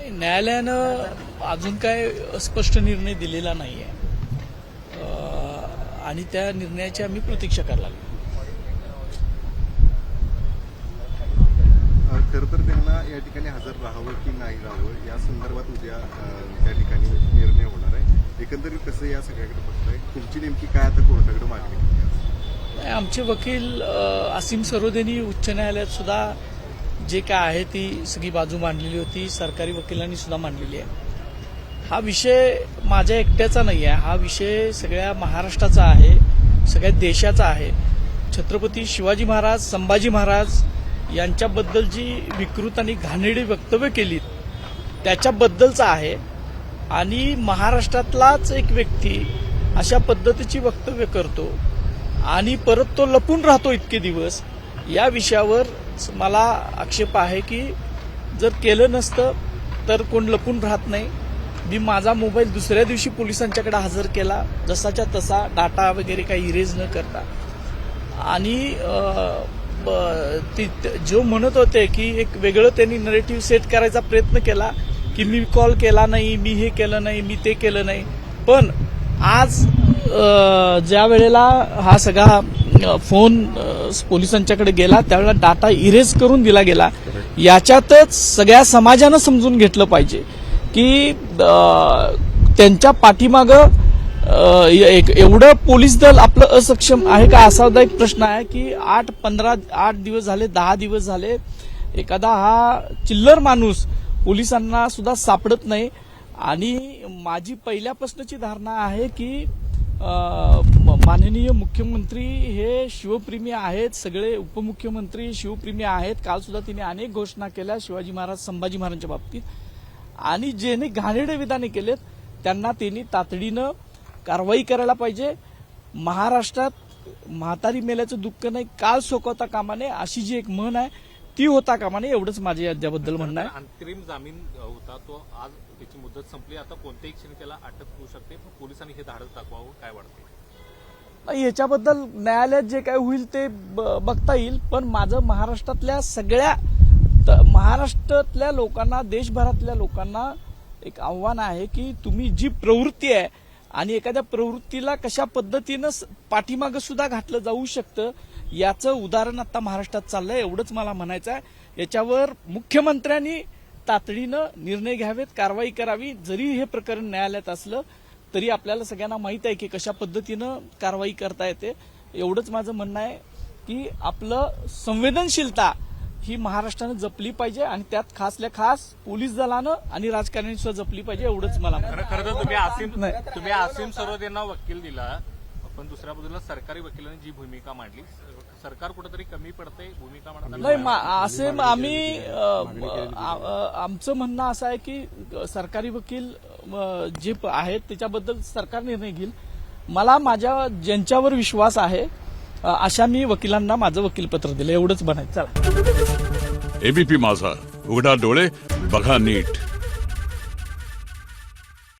न्यायालयानं अजून काय स्पष्ट निर्णय दिलेला नाहीये आणि त्या निर्णयाची आम्ही प्रतीक्षा करायला लागलो. खरं तर त्यांना या ठिकाणी हजर राहावं की नाही राहावं या संदर्भात उद्या त्या ठिकाणी निर्णय होणार आहे. एकंदरीत कसं या सगळ्याकडे बघताय, तुमची नेमकी काय आता कोर्टाकडे मागणी केली आहे? आमचे वकील असीम सरोदेनी उच्च न्यायालयात सुद्धा जे काय आहे ती सगळी बाजू मांडलेली होती, सरकारी वकिलांनी सुद्धा मांडलेली आहे. हा विषय माझ्या एकट्याचा नाही आहे, हा विषय सगळ्या महाराष्ट्राचा आहे, सगळ्या देशाचा आहे. छत्रपती शिवाजी महाराज, संभाजी महाराज यांच्याबद्दल जी विकृत आणि घाणेरडी वक्तव्य केलीत त्याच्याबद्दलचा आहे आणि महाराष्ट्रातलाच एक व्यक्ती अशा पद्धतीची वक्तव्य करतो आणि परत तो लपून राहतो इतके दिवस. या विषयावर मला आक्षेप आहे की जर केलं नसतं तर कोण लपून राहत नाही. मी माझा मोबाईल दुसऱ्या दिवशी पोलिसांच्याकडे हजर केला, जसाच्या तसा, डाटा वगैरे काही इरेज न करता. आणि जो म्हणत होते की एक वेगळं त्यांनी नरेटिव्ह सेट करायचा प्रयत्न केला की मी कॉल केला नाही, मी हे केलं नाही, मी ते केलं नाही. पण आज ज्या वेळेला हा सगळा फोन पोलिसांच्याकडे गेला त्यावेळेला डाटा इरेज करून दिला गेला. याच्यातच सगळ्या समाजानं समजून घेतलं पाहिजे की त्यांच्या पाठीमागं एवढं पोलीस दल आपलं असक्षम आहे का, असा एक प्रश्न आहे की 8 दिवस झाले, 10 दिवस झाले एखादा हा चिल्लर माणूस पोलिसांना सुद्धा सापडत नाही. आणि माझी पहिल्यापासूनची धारणा आहे की माननीय मुख्यमंत्री हे शिवप्रेमी आहेत, सगळे उपमुख्यमंत्री शिवप्रेमी आहेत. काल सुद्धा तिने अनेक घोषणा केल्या शिवाजी महाराज, संभाजी महाराजांच्या बाबतीत, आणि ज्यांनी घाणेरडे विधाने केलेत त्यांना त्यांनी तातडीनं कारवाई करायला पाहिजे. महाराष्ट्रात म्हातारी मेल्याचं दुःख नाही, काल सोकवता कामा नये, अशी जी एक म्हण आहे ती होता कामा नये. एवढंच माझे याच्याबद्दल म्हणणं आहे. अंतरिम जामीन होता तो आज त्याची मुदत संपली, आता कोणत्याही क्षणी त्याला अटक होऊ शकते. पोलिसांनी हे धाडस दाखवावं, काय वाटते? नाही, याच्याबद्दल न्यायालयात जे काय होईल ते बघता येईल. पण माझं महाराष्ट्रातल्या सगळ्या महाराष्ट्रातल्या लोकांना, देशभरातल्या लोकांना एक आव्हान आहे की तुम्ही जी प्रवृत्ती आहे आणि एखाद्या प्रवृत्तीला कशा पद्धतीनं पाठीमागं सुद्धा घातलं जाऊ शकतं याचं उदाहरण आता महाराष्ट्रात चाललंय. एवढंच मला म्हणायचं आहे. याच्यावर मुख्यमंत्र्यांनी तातडीनं निर्णय घ्यावेत, कारवाई करावी. जरी हे प्रकरण न्यायालयात असलं तरी आपल्याला सगळ्यांना माहित आहे की कशा पद्धतीनं कारवाई करता येते. एवढंच माझं म्हणणं आहे की आपलं संवेदनशीलता ही महाराष्ट्रानं जपली पाहिजे आणि त्यात खासल्या खास पोलीस दलानं आणि राजकारण्यांनी सुद्धा जपली पाहिजे. एवढंच मला खरं तर तुम्ही आसिम सरोदेंना वकील दिला, पण दुसऱ्या बाजूला सरकारी वकिलांनी जी भूमिका मांडली, सरकार कुठेतरी कमी पडते भूमिका मांडताना. नाही, असे आम्ही आमचं म्हणणं असं आहे की सरकारी वकील जे आहेत त्याच्याबद्दल सरकार निर्णय घेईल. मला ज्यांच्यावर विश्वास आहे अशा मी वकिलांना माझं वकीलपत्र दिलं. एवढंच म्हणायचं. चला. एबीपी माझा, उघडा डोळे बघा नीट.